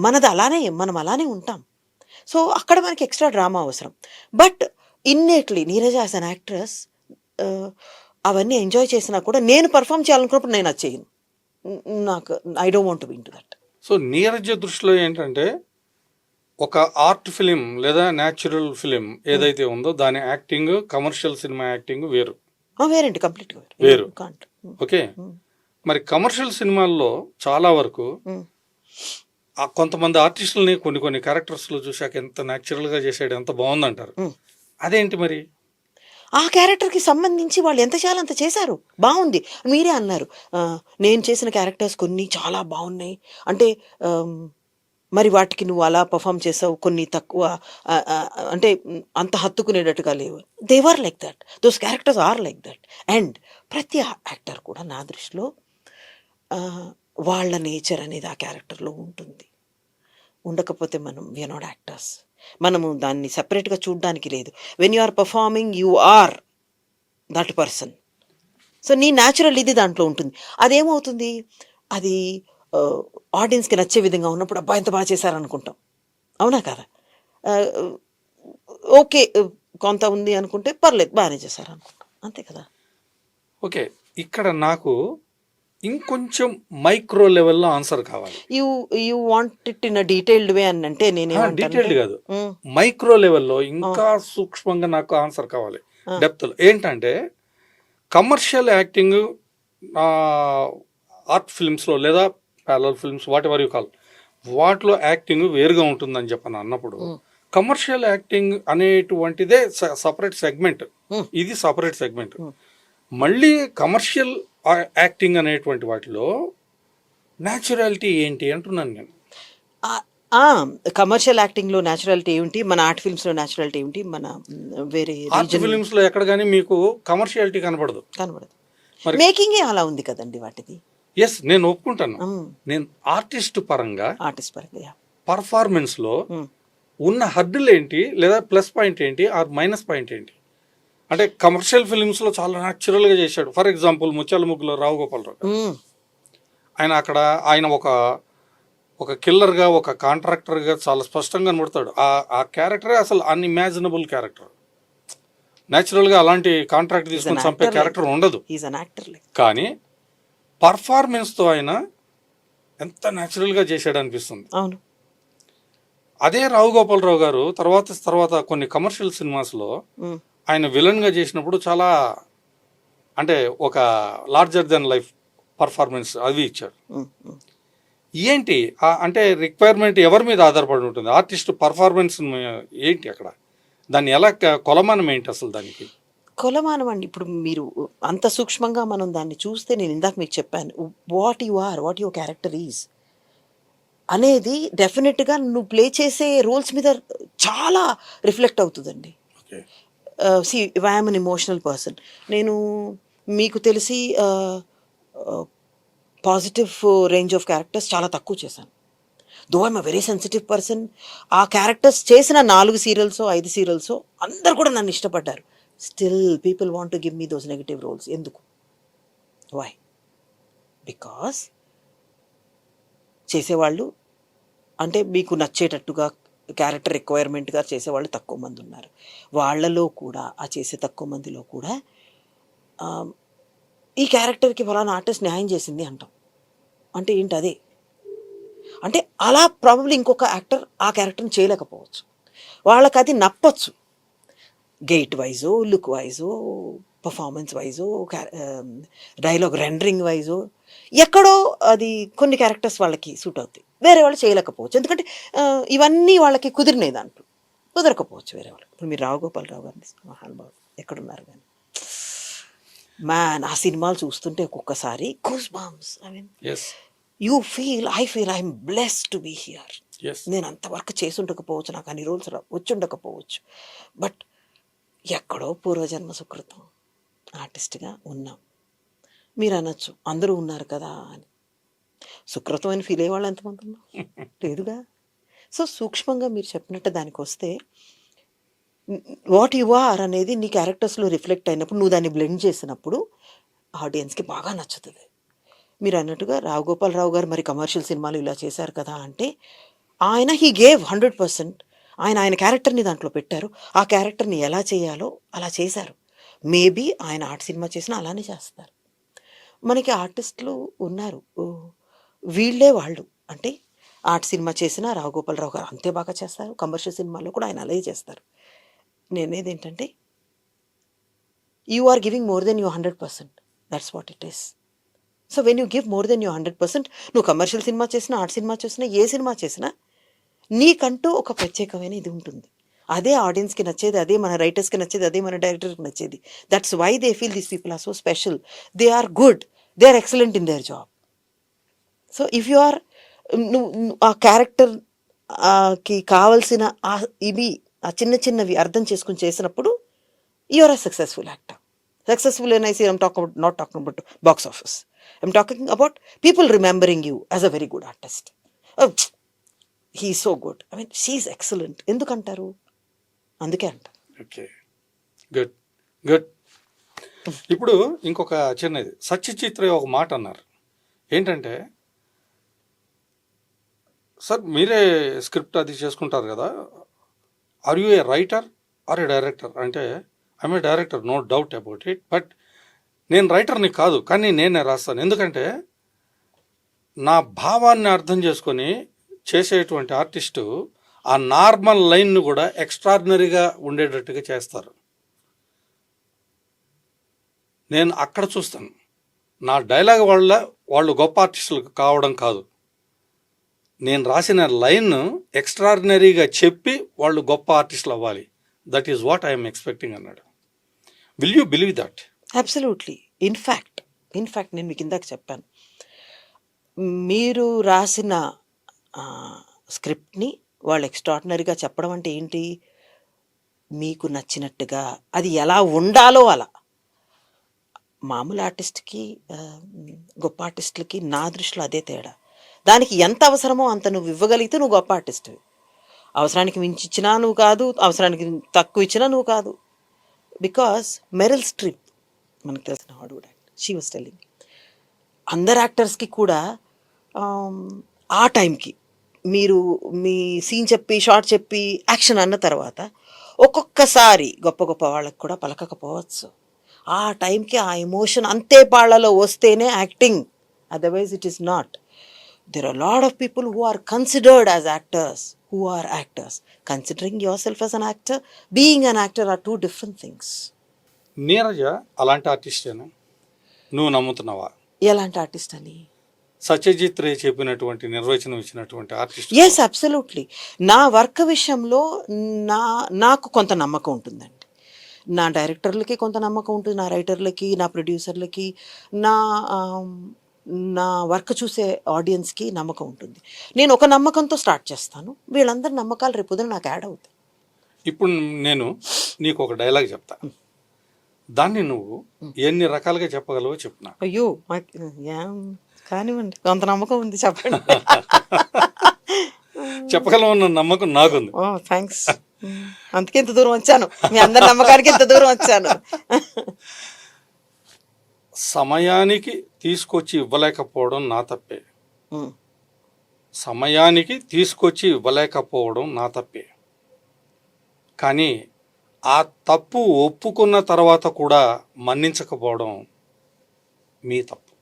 మనది అలానే, మనం అలానే ఉంటాం. సో అక్కడ మనకి ఎక్స్ట్రా డ్రామా అవసరం. But innately Neeraja as an actress అవన్నీ ఎంజాయ్ చేసినా కూడా నేను పర్ఫామ్ చేయాలనుకున్నప్పుడు నేను అది చేయను. నాకు I don't want to be into that. So Neeraja దృష్టిలో ఏంటంటే, ఒక ఆర్ట్ ఫిలిం లేదా న్యాచురల్ ఫిలిం ఏదైతే ఉందో దాని యాక్టింగ్, కమర్షియల్ సినిమా యాక్టింగ్ వేరు. వేరండి, కంప్లీట్గా వేరు. ఓకే, మరి కమర్షియల్ సినిమాల్లో చాలా వరకు కొంతమంది ఆర్టిస్టులని కొన్ని క్యారెక్టర్స్లో చూశాక ఎంత న్యాచురల్గా చేసాడు, ఎంత బాగుందంటారు. అదేంటి మరి? ఆ క్యారెక్టర్కి సంబంధించి వాళ్ళు ఎంత చేయాలో అంత చేశారు, బాగుంది. మీరే అన్నారు నేను చేసిన క్యారెక్టర్స్ కొన్ని చాలా బాగున్నాయి అంటే, మరి వాటికి నువ్వు అలా పర్ఫామ్ చేసావు, కొన్ని తక్కువ అంటే అంత హత్తుకునేటట్టుగా లేవు. They are like that, those characters are like that. And ప్రతి యాక్టర్ కూడా నా దృష్టిలో వాళ్ళ నేచర్ అనేది ఆ క్యారెక్టర్లో ఉంటుంది. ఉండకపోతే మనం వీఆర్ నాట్ యాక్టర్స్. మనము దాన్ని సెపరేట్గా చూడడానికి లేదు. When you are performing you are that person. So నీ న్యాచురల్ ఇది దాంట్లో ఉంటుంది. అదేమవుతుంది, అది ఆడియన్స్కి నచ్చే విధంగా ఉన్నప్పుడు అబ్బా ఎంత బాగా చేశారనుకుంటాం, అవునా కదా? ఓకే కొంత ఉంది అనుకుంటే పర్లేదు, బాగానే చేశారనుకుంటాం, అంతే కదా? ఓకే, ఇక్కడ నాకు ఇంకొంచెం మైక్రో లెవెల్లో ఆన్సర్ కావాలి. You want it in detailed way అని అంటే డీటెయిల్డ్ కాదు, మైక్రో లెవెల్లో ఇంకా సూక్ష్మంగా నాకు ఆన్సర్ కావాలి, డెప్త్లో. ఏంటంటే కమర్షియల్ యాక్టింగ్ ఆర్ట్ ఫిల్మ్స్లో లేదా parallel films what ever you call, వాటిలో యాక్టింగ్ వేరుగా ఉంటుందని చెప్పని అన్నప్పుడు, కమర్షియల్ యాక్టింగ్ అనేటువంటిదే సపరేట్ సెగ్మెంట్, ఇది సపరేట్ సెగ్మెంట్. మళ్ళీ కమర్షియల్ యాక్టింగ్ అనేటువంటి వాటిలో న్యాచురాలిటీ ఏంటి అంటున్నాను నేను. కమర్షియల్ యాక్టింగ్లో న్యాచురాలిటీ ఏమిటి, మన ఆర్ట్ ఫిల్మ్స్లో న్యాచురాలిటీ ఏమిటి, మన వేరే ఆర్ట్ ఫిల్మ్స్లో ఎక్కడ కానీ మీకు కమర్షియాలిటీ కనబడదు. మేకింగే అలా ఉంది కదండి వాటిది. ఎస్, నేను ఒప్పుకుంటాను. నేను ఆర్టిస్ట్ పరంగా పర్ఫార్మెన్స్లో ఉన్న హర్డిల్ ఏంటి, లేదా ప్లస్ పాయింట్ ఏంటి, ఆర్ మైనస్ పాయింట్ ఏంటి అంటే, కమర్షియల్ ఫిలిమ్స్లో చాలా న్యాచురల్గా చేశాడు. ఫర్ ఎగ్జాంపుల్ ముత్యాల ముగ్గులో రావు గోపాలరావు, ఆయన ఒక కిల్లర్గా, ఒక కాంట్రాక్టర్గా చాలా స్పష్టంగా కనబడతాడు. ఆ క్యారెక్టరే అసలు అన్ఇమాజినబుల్ క్యారెక్టర్. న్యాచురల్గా అలాంటి కాంట్రాక్ట్ తీసుకొని చంపే క్యారెక్టర్ ఉండదు. కానీ పర్ఫార్మెన్స్తో ఆయన ఎంత న్యాచురల్గా చేశాడు అనిపిస్తుంది. అవును. అదే రావు గోపాలరావు గారు తర్వాత కొన్ని కమర్షియల్ సినిమాస్లో ఆయన విలన్గా చేసినప్పుడు చాలా అంటే ఒక లార్జర్ దెన్ లైఫ్ పర్ఫార్మెన్స్ అవి ఇచ్చాడు. ఏంటి అంటే రిక్వైర్మెంట్ ఎవరి మీద ఆధారపడి ఉంటుంది? ఆర్టిస్ట్ పర్ఫార్మెన్స్ ఏంటి అక్కడ? దాన్ని ఎలా కొలమానం ఏంటి అసలు? దానికి కొలమానం అండి, ఇప్పుడు మీరు అంత సూక్ష్మంగా మనం దాన్ని చూస్తే, నేను ఇందాక మీకు చెప్పాను, what you are, what your character is అనేది డెఫినెట్గా నువ్వు ప్లే చేసే రోల్స్ మీద చాలా రిఫ్లెక్ట్ అవుతుందండి. See I'm an emotional person. నేను మీకు తెలిసి పాజిటివ్ రేంజ్ ఆఫ్ క్యారెక్టర్స్ చాలా తక్కువ చేశాను. Though I'm a very sensitive person. ఆ క్యారెక్టర్స్ చేసిన 4 సీరియల్స్ 5 సీరియల్స్ అందరు కూడా నన్ను ఇష్టపడ్డారు. Still people want to give me those negative roles. ఎందుకు? వై? బికాస్ చేసేవాళ్ళు అంటే మీకు నచ్చేటట్టుగా క్యారెక్టర్ రిక్వైర్మెంట్గా చేసేవాళ్ళు తక్కువ మంది ఉన్నారు. వాళ్ళలో కూడా ఆ చేసే తక్కువ మందిలో కూడా ఈ క్యారెక్టర్కి ఫలానా ఆర్టిస్ట్ న్యాయం చేసింది అంటాం. అంటే ఏంటి అదే? అంటే అలా ప్రాబబ్లీ ఇంకొక యాక్టర్ ఆ క్యారెక్టర్ని చేయలేకపోవచ్చు. వాళ్ళకి అది నప్పచ్చు. గెయిట్ వైజో, లుక్ వైజో, పర్ఫార్మెన్స్ వైజో, డైలాగ్ రెండరింగ్ వైజో ఎక్కడో అది కొన్ని క్యారెక్టర్స్ వాళ్ళకి సూట్ అవుతాయి, వేరే వాళ్ళు చేయలేకపోవచ్చు. ఎందుకంటే ఇవన్నీ వాళ్ళకి కుదిరినాయి, దాంట్లో కుదరకపోవచ్చు వేరే వాళ్ళు. ఇప్పుడు మీరు రావుగోపాలరావు గారిని మహానుభావుడు ఎక్కడున్నారు కానీ మ్యాన్, ఆ సినిమాలు చూస్తుంటే ఒక్కొక్కసారి goose bumps. I mean I feel I'm blessed to be here. నేను అంత వర్క్ చేసి ఉండకపోవచ్చు, నాకు అన్ని రోల్స్ వచ్చి ఉండకపోవచ్చు, బట్ ఎక్కడో పూర్వజన్మ సుకృతం ఆర్టిస్ట్గా ఉన్నాం. మీరు అనొచ్చు అందరూ ఉన్నారు కదా అని. సుకృతం అని ఫీల్ అయ్యే వాళ్ళు ఎంతమంది ఉన్నారు? లేదుగా. సో సూక్ష్మంగా మీరు చెప్పినట్టు దానికి వస్తే, వాట్ యు ఆర్ అనేది నీ క్యారెక్టర్స్లో రిఫ్లెక్ట్ అయినప్పుడు, నువ్వు దాన్ని బ్లెండ్ చేసినప్పుడు ఆడియన్స్కి బాగా నచ్చుతుంది. మీరు అన్నట్టుగా రావుగోపాలరావు గారు మరి కమర్షియల్ సినిమాలు ఇలా చేశారు కదా అంటే, ఆయన హీ గేవ్ 100%. ఆయన క్యారెక్టర్ని దాంట్లో పెట్టారు. ఆ క్యారెక్టర్ని ఎలా చేయాలో అలా చేశారు. మేబీ ఆయన ఆర్ట్ సినిమా చేసినా అలానే చేస్తారు. మనకి ఆర్టిస్టులు ఉన్నారు, వీళ్ళే వాళ్ళు. అంటే ఆర్ట్ సినిమా చేసినా రావుగోపాలరావు గారు అంతే బాగా చేస్తారు, కమర్షియల్ సినిమాలో కూడా ఆయన అలాగే చేస్తారు. నేనేది ఏంటంటే, you are giving more than you 100%. That's what it is. So when you give more than you 100%, నువ్వు కమర్షియల్ సినిమా చేసినా, ఆర్ట్ సినిమా చేసినా, ఏ సినిమా చేసినా నీకంటూ ఒక ప్రత్యేకమైన ఇది ఉంటుంది. అదే ఆడియన్స్కి నచ్చేది, అదే మన రైటర్స్కి నచ్చేది, అదే మన డైరెక్టర్కి నచ్చేది. That's why they feel these people are so special. They are good, they are excellent in their job. So if you are, నువ్వు ఆ క్యారెక్టర్ కి కావలసిన ఇవి ఆ చిన్న చిన్నవి అర్థం చేసుకుని చేసినప్పుడు you are a successful actor. Successful when I say, I'm not talking about box office. I'm talking about people remembering you as a very good artist. Oh, he is so good. I mean, she is excellent. ఎందుకంటారు? అందుకే అంటారు. Okay, good good. ఇప్పుడు ఇంకొక చిన్నది, సత్యజిత్ ఒక మాట అన్నారు. ఏంటంటే, సార్ మీరే స్క్రిప్ట్ అది చేసుకుంటారు కదా, are you a writer or a director అంటే, I'm a director, no doubt about it. But నేను రైటర్ని కాదు, కానీ నేనే రాస్తాను. ఎందుకంటే నా భావాన్ని అర్థం చేసుకొని చేసేటువంటి ఆర్టిస్టు ఆ నార్మల్ లైన్ను కూడా ఎక్స్ట్రాడినరీగా ఉండేటట్టుగా చేస్తారు. నేను అక్కడ చూస్తాను. నా డైలాగ్ వల్ల వాళ్ళు గొప్ప ఆర్టిస్టులు కావడం కాదు, నేను రాసిన లైన్ ఎక్స్ట్రాడినరీగా చెప్పి వాళ్ళు గొప్ప ఆర్టిస్టులు అవ్వాలి. That is what I'm expecting అన్నాడు. Will you believe that? Absolutely. In fact నేను మీకు ఇందాక చెప్పాను, మీరు రాసిన స్క్రిప్ట్ని వాళ్ళు ఎక్స్ట్రాడినరీగా చెప్పడం అంటే ఏంటి? మీకు నచ్చినట్టుగా అది ఎలా ఉండాలో అలా. మామూలు ఆర్టిస్ట్కి గొప్ప ఆర్టిస్టులకి నా దృష్టిలో అదే తేడా. దానికి ఎంత అవసరమో అంత నువ్వు ఇవ్వగలిగితే నువ్వు గొప్ప ఆర్టిస్ట్వి. అవసరానికి మించి ఇచ్చినా నువ్వు కాదు, అవసరానికి తక్కువ ఇచ్చినా నువ్వు కాదు. బికాస్ మెరిల్ స్ట్రిప్ మనకు తెలిసిన Hollywood actor, she was telling, అందరు యాక్టర్స్కి కూడా ఆ టైంకి మీరు మీ సీన్ చెప్పి షార్ట్ చెప్పి యాక్షన్ అన్న తర్వాత ఒక్కొక్కసారి గొప్ప గొప్ప వాళ్ళకి కూడా పలకకపోవచ్చు. ఆ టైంకి ఆ ఎమోషన్ అంతే పాళ్లలో వస్తేనే acting, otherwise it is not. There are a lot of people who are considered as actors, who are actors. Considering yourself as an actor, being an actor are two different things. Neeraja అలాంటి ఆర్టిస్టేనా? నువ్వు నమ్ముతున్నావా? ఎలాంటి ఆర్టిస్ట్ అని? సత్యజిత్ రే చెప్పినటువంటి నిర్వచనం ఇచ్చినటువంటి ఆర్టిస్ట్. Yes, absolutely. నా వర్క్ విషయంలో నాకు కొంత నమ్మకం ఉంటుందండి. నా డైరెక్టర్లకి కొంత నమ్మకం ఉంటుంది, నా రైటర్లకి, నా ప్రొడ్యూసర్లకి, నా వర్క్ చూసే ఆడియన్స్కి నమ్మకం ఉంటుంది. నేను ఒక నమ్మకంతో స్టార్ట్ చేస్తాను, వీళ్ళందరి నమ్మకాలు రేపొద్దున నాకు యాడ్ అవుతాయి. ఇప్పుడు నేను నీకు ఒక డైలాగ్ చెప్తా, దాన్ని నువ్వు ఎన్ని రకాలుగా చెప్పగలవో చెప్తున్నా. అయ్యో కానివ్వండి, కొంత నమ్మకం ఉంది, చెప్పండి. చెప్పగలమన్న నమ్మకం నాకుంది. ఓ థ్యాంక్స్. అందుకే ఇంత దూరం వచ్చాను, మీ అందరి నమ్మకానికి ఇంత దూరం వచ్చాను. సమయానికి తీసుకొచ్చి ఇవ్వలేకపోవడం నా తప్పే. ఉమ్, సమయానికి తీసుకొచ్చి ఇవ్వలేకపోవడం నా తప్పే. కానీ ఆ తప్పు ఒప్పుకున్న తర్వాత కూడా మన్నించకపోవడం మీ తప్పు.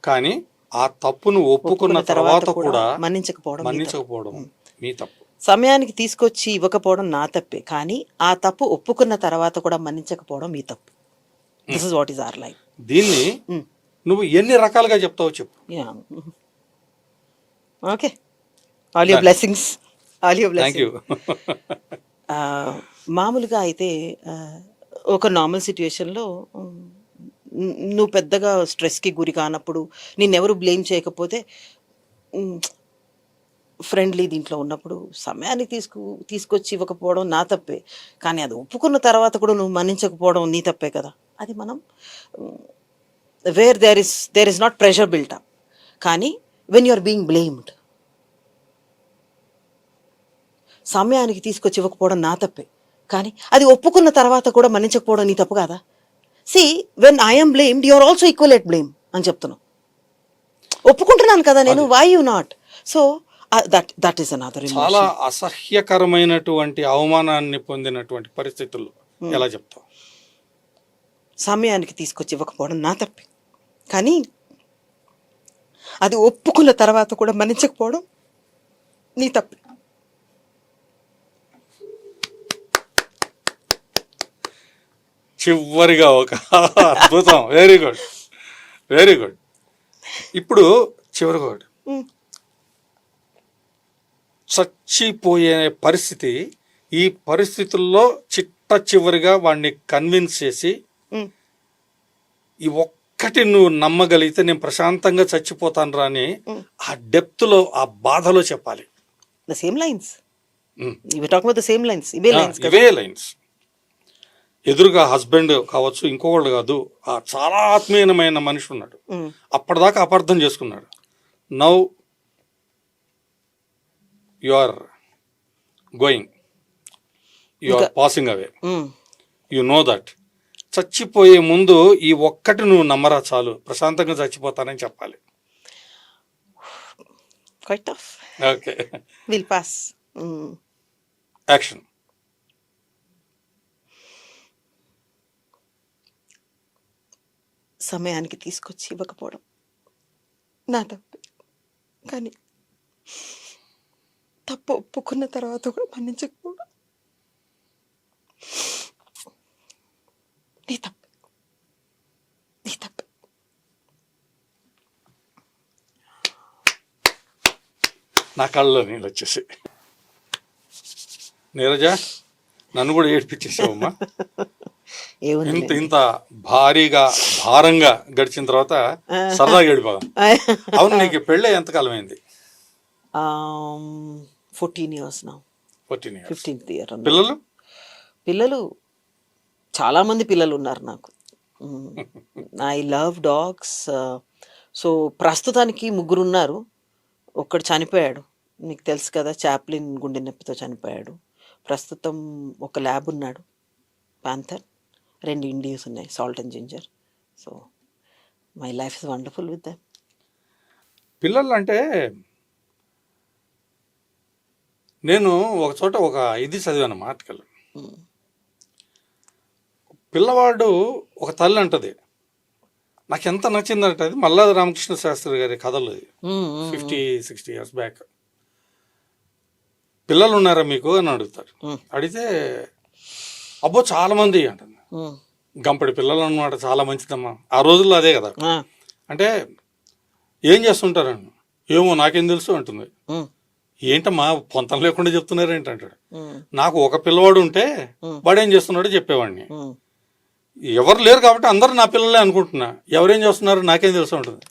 కానీ ఆ తప్పును ఒప్పుకున్న తర్వాత కూడా మన్నించకపోవడం మీ తప్పు. సమయానికి తీసుకొచ్చి ఇవ్వకపోవడం నా తప్పే, కానీ ఆ తప్పు ఒప్పుకున్న తర్వాత కూడా మన్నించకపోవడం మీ తప్పు. This is what is our life. దీన్ని నువ్వు ఎన్ని రకాలుగా చెప్తావో చెప్పు. Okay, all your blessings, all your thank you. Blessings. మామూలుగా అయితే ఒక నార్మల్ సిచ్యువేషన్లో నువ్వు పెద్దగా స్ట్రెస్కి గురి కానప్పుడు, నిన్నెవరు బ్లేమ్ చేయకపోతే, ఫ్రెండ్లీ దీంట్లో ఉన్నప్పుడు సమయానికి తీసుకొచ్చి ఇవ్వకపోవడం నా తప్పే, కానీ అది ఒప్పుకున్న తర్వాత కూడా నువ్వు మన్నించకపోవడం నీ తప్పే కదా. అది మనం where there is not pressure buildup. కానీ when you are being blamed, సమయానికి తీసుకొచ్చి ఇవ్వకపోవడం నా తప్పే, కానీ అది ఒప్పుకున్న తర్వాత కూడా మన్నించకపోవడం నీ తప్పు కాదా. See when I'm blamed you are also equal at blame అని చెప్తున్నావు. ఒప్పుకుంటున్నాను కదా నేను, why you not? So that is another. చాలా అసహ్యకరమైనటువంటి అవమానాన్ని పొందినటువంటి పరిస్థితుల్లో ఎలా చెప్తావు? సమయానికి తీసుకొచ్చి ఇవ్వకపోవడం నా తప్పే, కానీ అది ఒప్పుకున్న తర్వాత కూడా మన్నించకపోవడం నీ తప్పే. చివరిగా ఒక అద్భుతం. Very good, very good. ఇప్పుడు చివరిగా ఒకటి, చచ్చిపోయే పరిస్థితి. ఈ పరిస్థితుల్లో చివరిగా వాడిని కన్విన్స్ చేసి ఈ ఒక్కటి నువ్వు నమ్మగలిగితే నేను ప్రశాంతంగా చచ్చిపోతాను రా అని ఆ డెప్త్లో, ఆ బాధలో చెప్పాలి. The same lines, talking about the same lines, ఇవే లైన్స్. ఎదురుగా హస్బెండ్ కావచ్చు, ఇంకొకళ్ళు కాదు, చాలా ఆత్మీయమైన మనిషి ఉన్నాడు, అప్పటిదాకా అపార్థం చేసుకున్నాడు. Now you are going, you are passing away, you know that. చచ్చిపోయే ముందు ఈ ఒక్కటి నువ్వు నమ్మరా చాలు, ప్రశాంతంగా చచ్చిపోతానని చెప్పాలి. Okay, will pass. యాక్షన్. సమయానికి తీసుకొచ్చి ఇవ్వకపోవడం నా తప్పే, కానీ తప్పు ఒప్పుకున్న తర్వాత కూడా మన్నించకపోవడం నీ తప్పే, నీ తప్పే. నా కళ్ళలో నీళ్ళు వచ్చేసి, నీరజ నన్ను కూడా ఏడిపించేసావమ్మా. ఇంత భారంగా గడిచిన తర్వాత సరదాగా ఏడిపోదాం. అవును, నీకు పెళ్ళి ఎంతకాలం అయింది? 14 years now. 14 years. 15th year. పిల్లలు చాలా మంది పిల్లలు ఉన్నారు నాకు. I love dogs. సో ప్రస్తుతానికి 3 ఉన్నారు. ఒక్కడు చనిపోయాడు, నీకు తెలుసు కదా, చాప్లిన్ గుండె నొప్పితో చనిపోయాడు. ప్రస్తుతం ఒక ల్యాబ్ ఉన్నాడు, పాంథర్. 2 ఇండియన్స్ ఉన్నాయి, salt and ginger. So my life is wonderful with them. పిల్లలు అంటే నేను ఒక చోట ఒక ఇది చదివాను ఆర్టికల్. పిల్లవాడు ఒక తల్లి అంటది, నాకు ఎంత నచ్చిందంటే, అది మల్లాది రామకృష్ణ శాస్త్రి గారి కథలు, 50-60 years బ్యాక్. పిల్లలు ఉన్నారా మీకు అని అడుగుతారు. అడిగితే అబ్బో చాలా మంది అంటుంది. గంపడి పిల్లలు అన్నమాట, చాలా మంచిదమ్మా. ఆ రోజుల్లో అదే కదా. అంటే ఏం చేస్తుంటారని, ఏమో నాకేం తెలుసు అంటుంది. ఏంటమ్మా పొంతం లేకుండా చెప్తున్నారు ఏంటంటాడు. నాకు ఒక పిల్లవాడు ఉంటే వాడు ఏం చేస్తున్నాడో చెప్పేవాడిని. ఎవరు లేరు కాబట్టి అందరూ నా పిల్లలే అనుకుంటున్నా, ఎవరేం చేస్తున్నారు నాకేం తెలుసు ఉంటుంది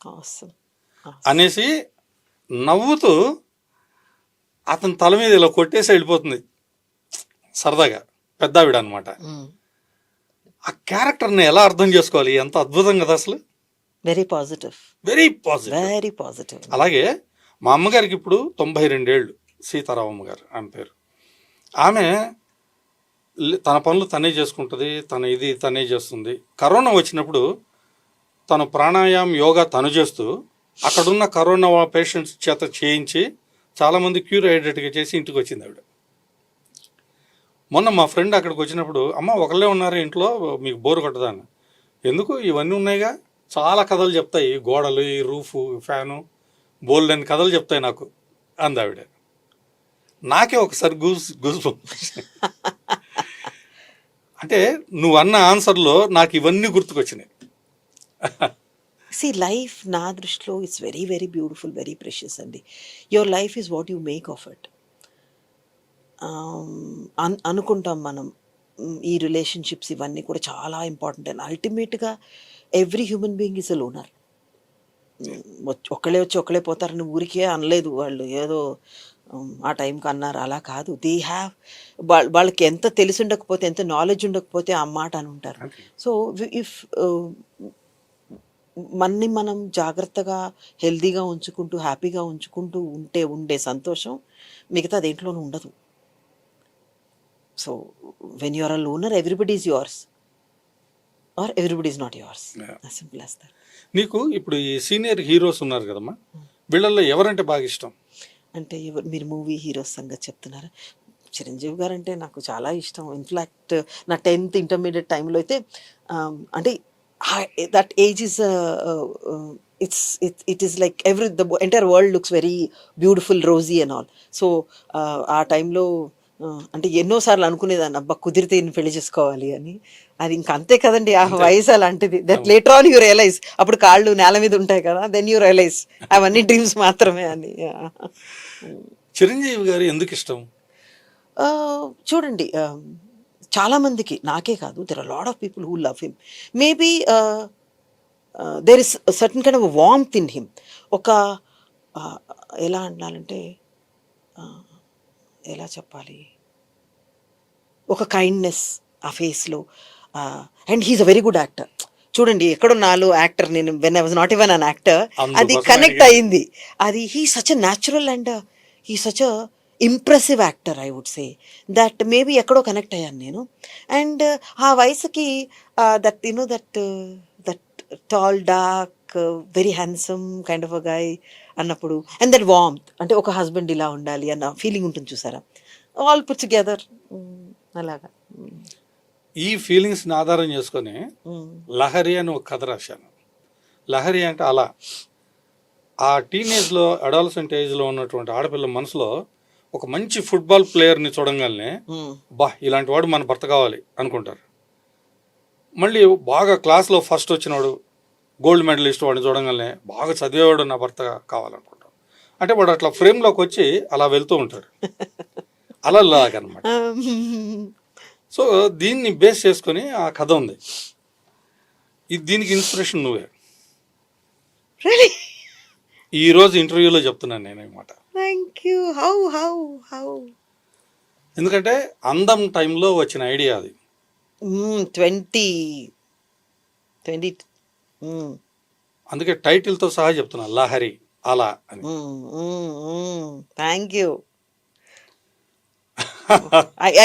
అనేసి నవ్వుతూ అతని తల మీద ఇలా కొట్టేసి వెళ్ళిపోతుంది సరదాగా. పెద్దావిడ అనమాట. ఆ క్యారెక్టర్ని ఎలా అర్థం చేసుకోవాలి, ఎంత అద్భుతం కదా అసలు. Very positive, very positive. Very positive. అలాగే మా అమ్మగారికి ఇప్పుడు 92 ఏళ్ళు, సీతారామమ్మ గారు ఆమె పేరు. ఆమె తన పనులు తనే చేసుకుంటుంది, తనే చేస్తుంది. కరోనా వచ్చినప్పుడు తను ప్రాణాయామం యోగా తను చేస్తూ అక్కడున్న కరోనా పేషెంట్స్ చేత చేయించి చాలామంది క్యూర్ అయ్యేటట్టుగా చేసి ఇంటికి వచ్చింది ఆవిడ. మొన్న మా ఫ్రెండ్ అక్కడికి వచ్చినప్పుడు, అమ్మ ఒకళ్ళే ఉన్నారు ఇంట్లో, మీకు బోరు కొట్టదా అని. ఎందుకు, ఇవన్నీ ఉన్నాయిగా, చాలా కథలు చెప్తాయి, గోడలు, ఈ రూఫు, ఫ్యాను, బోల్డ్ అని కథలు చెప్తాయి నాకు అంది ఆవిడ. నాకే ఒకసారి గూస్ అంటే నువ్వు అన్న ఆన్సర్లో నాకు ఇవన్నీ గుర్తుకొచ్చినాయి. సి లైఫ్ నా దృష్టిలో it's very very beautiful, very precious అండి. Your life is what you make of it. అనుకుంటాం మనం ఈ రిలేషన్షిప్స్ ఇవన్నీ కూడా చాలా ఇంపార్టెంట్ అని. అల్టిమేట్గా every human being is a లోనర్. ఒక్కళ్ళే వచ్చి ఒక్కళ్ళే పోతారని ఊరికే అనలేదు వాళ్ళు, ఏదో ఆ టైంకి అన్నారు, అలా కాదు. దే హ్యావ్ వాళ్ళకి ఎంత తెలిసి ఉండకపోతే, ఎంత నాలెడ్జ్ ఉండకపోతే ఆ మాట అని ఉంటారు. సో ఇఫ్ మన్ని మనం జాగ్రత్తగా హెల్దీగా ఉంచుకుంటూ హ్యాపీగా ఉంచుకుంటూ ఉండే సంతోషం మిగతా దేంట్లోనూ ఉండదు. So when you're a loner, everybody is yours or everybody is not yours. Simple as that. నీకు ఇప్పుడు ఈ సీనియర్ హీరోస్ ఉన్నారు కదమ్మా, వీళ్ళల్లో ఎవరంటే బాగా ఇష్టం? అంటే మీరు మూవీ హీరోస్ సంగతి చెప్తున్నారా? చిరంజీవి గారు అంటే నాకు చాలా ఇష్టం. ఇన్ఫ్యాక్ట్ నా 10th ఇంటర్మీడియట్ టైంలో అయితే అంటే that age is it is like the entire world looks very beautiful, rosy and all. So ఆ టైంలో అంటే ఎన్నోసార్లు అనుకునేదాన్ని, అబ్బా కుదిరితే ఈయన పెళ్లి చేసుకోవాలి అని. అది ఇంక అంతే కదండి, ఆ వయసు అలాంటిది. That later on you realise, అప్పుడు కాళ్ళు నేల మీద ఉంటాయి కదా, దెన్ యూ రియలైజ్ అవన్నీ డ్రీమ్స్ మాత్రమే అని. చిరంజీవి గారు ఎందుకు ఇష్టం? చూడండి, చాలామందికి, నాకే కాదు, there are lot of people who love him. Maybe there is certain kind of warmth in him. ఒక ఎలా అనాలంటే, ఎలా చెప్పాలి, ఒక కైండ్నెస్ ఆ ఫేస్లో. And he is a very good actor. చూడండి, ఎక్కడో నాలో యాక్టర్, నేను when I was not even an actor, అది కనెక్ట్ అయింది. అది he such a natural and he such a impressive actor, I would say that. మేబీ ఎక్కడో కనెక్ట్ అయ్యాను నేను. అండ్ ఆ వయసుకి that that tall dark very handsome kind of a guy అన్నప్పుడు, అండ్ దట్ వార్మ్త్, అంటే ఒక హస్బెండ్ ఇలా ఉండాలి అన్న ఫీలింగ్ ఉంటుంది చూసారా, ఆల్ పుట్ టుగెదర్ అలాగా. ఈ ఫీలింగ్స్ని ఆధారం చేసుకొని లహరి అని ఒక కథ రాశాను. లహరి అంటే అలా ఆ టీనేజ్లో, అడాలసెంట్ ఏజ్లో ఉన్నటువంటి ఆడపిల్ల మనసులో ఒక మంచి ఫుట్బాల్ ప్లేయర్ని చూడంగానే, బా ఇలాంటి వాడు మన భర్త కావాలి అనుకుంటారు. మళ్ళీ బాగా క్లాస్లో ఫస్ట్ వచ్చినవాడు, గోల్డ్ మెడలిస్ట్ వాడిని చూడంగానే బాగా చదివేవాడు నా భర్త కావాలనుకుంటారు. అంటే వాడు అట్లా ఫ్రేమ్లోకి వచ్చి అలా వెళ్తూ ఉంటాడు, అలా లాగనమాట. సో దీన్ని బేస్ చేసుకొని ఆ కథ ఉంది. దీనికి ఇన్స్పిరేషన్ నువ్వే. ఈరోజు ఇంటర్వ్యూలో చెప్తున్నాను నేను ఈ మాట. Thank you. హౌ ఎందుకంటే అందం టైంలో వచ్చిన ఐడియా అది. 20 అందుకే టైటిల్తో సహా చెప్తున్నా, లహరి అలా అని. Thank you.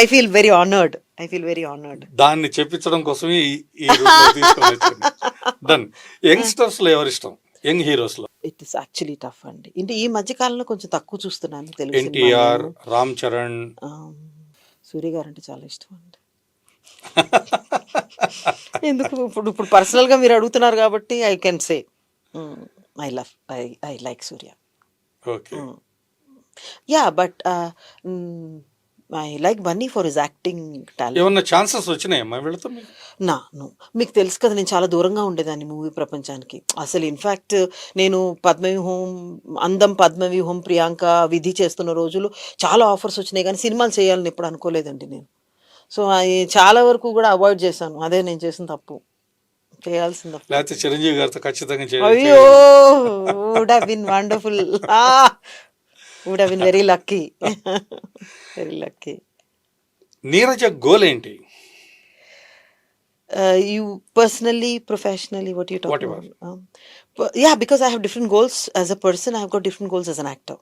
I feel very honored. దాన్ని చెప్పించడం కోసమే ఈ తీసుకొని వచ్చాను. దెన్ యంగ్స్టర్స్ లో ఎవరు ఇష్టం, యంగ్ హీరోస్ లో? ఇట్ ఇస్ యాక్చువల్లీ టఫ్ అండి. అంటే ఈ మధ్య కాలంలో కొంచెం తక్కువ చూస్తున్నాను తెలుగు. ఎన్టీఆర్, రామ్ చరణ్, సూర్య గారు అంటే చాలా ఇష్టం అండి. ఎందుకు, ఇప్పుడు పర్సనల్ గా మీరు అడుగుతున్నారు కాబట్టి I can say I like Surya. Okay. Yeah, but I like Bunny for his acting talent. ఏమన్నా ఛాన్సెస్ వచ్చినాయమ్మా వీళ్ళతో? మీకు తెలుసు కదా, నేను చాలా దూరంగా ఉండేదాన్ని మూవీ ప్రపంచానికి. అసలు ఇన్ఫ్యాక్ట్ నేను అందం, పద్మవ్యూహం, ప్రియాంక, విధి చేస్తున్న రోజులు చాలా ఆఫర్స్ వచ్చినాయి, కానీ సినిమాలు చేయాలని ఎప్పుడు అనుకోలేదండి నేను. సో చాలా వరకు కూడా అవాయిడ్ చేశాను. అదే నేను చేసిన తప్పు. చేయాల్సింది లేకపోతే చిరంజీవి గారితో ఖచ్చితంగా అయ్యో, would have been wonderful. Would have been very lucky. Neeraja goal ఏంటి? You personally, professionally, what you talk Whatever. about? Yeah, because I have different goals as a person. I have got different goals as an actor.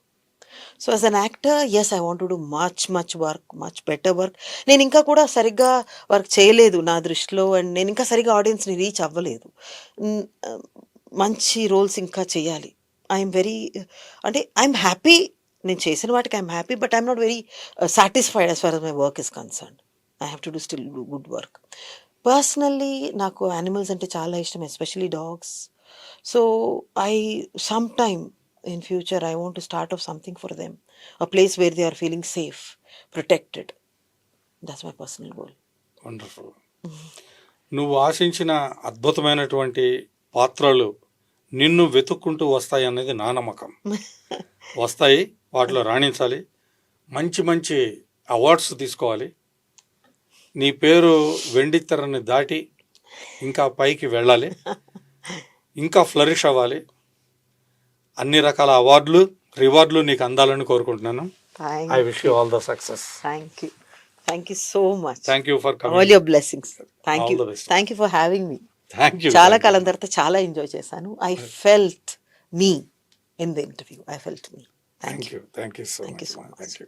So as an actor, yes, I want to do much work, much better work. నేను ఇంకా కూడా సరిగ్గా వర్క్ చేయలేదు నా దృష్టిలో, అండ్ నేను ఇంకా సరిగ్గా ఆడియన్స్ని రీచ్ అవ్వలేదు. మంచి రోల్స్ ఇంకా చేయాలి. ఐఎమ్ వెరీ, అంటే ఐఎమ్ హ్యాపీ, నేను చేసిన వాటికి I'm happy, but I'm not very satisfied as far as my work is concerned. I have to do still good work. Personally నాకు యానిమల్స్ అంటే చాలా ఇష్టం, especially dogs. So I some time in future I want to start off something for them, a place where they are feeling safe, protected. That's my personal goal. Wonderful. నువ్వు ఆశించిన అద్భుతమైనటువంటి పాత్రలు నిన్ను వెతుక్కుంటూ వస్తాయి అనేది నా నమ్మకం. వస్తాయి, వాటిలో రాణించాలి, మంచి మంచి అవార్డ్స్ తీసుకోవాలి, నీ పేరు వెండితెరని దాటి ఇంకా పైకి వెళ్ళాలి, ఇంకా ఫ్లరిష్ అవ్వాలి, అన్ని రకాల అవార్డులు రివార్డులు నీకు అందాలని కోరుకుంటున్నాను. I wish you all the success. Thank you so much. Thank you for All coming. your blessings. Thank All you. the best. Thank you for having me. Thank you. చాలా కాలం తర్వాత చాలా ఎంజాయ్ చేశాను. I felt me in the interview. I felt me. Thank you. Thank you so Thank you much. so much. Thank you.